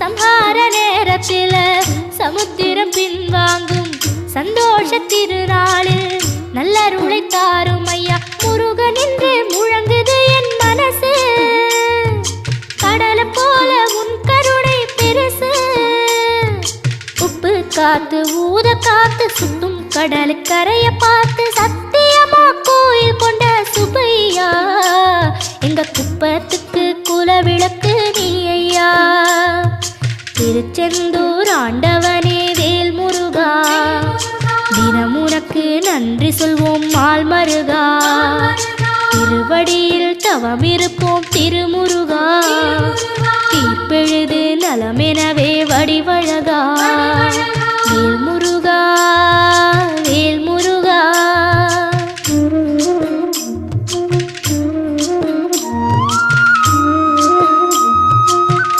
சம்ஹார நேரத்தில சமுத்திரம் பின்வாங்கும் சந்தோஷ திருநாளில் நல்லருளை தாரும் ஐயா முருகன் என்று முழங்குது என் மனசு கடலை போல உன் கருணை பெருசு உப்பு காத்து ஊத காத்து சுத்தும் கடலு கரைய பார்த்து சத்தியமா கோயில் கொண்ட சுபையா எங்க குப்பத்துக்கு குலவிளக்கு நீ ஐயா திருச்செந்தூர் ஆண்டவனே வேல் முருகா தினம் உனக்கு நன்றி சொல்வோம் மால் மருகா திருவடியில் தவம் இருப்போம் திருமுருகா தீர்ப்பெழுது நலமெனவே வடிவ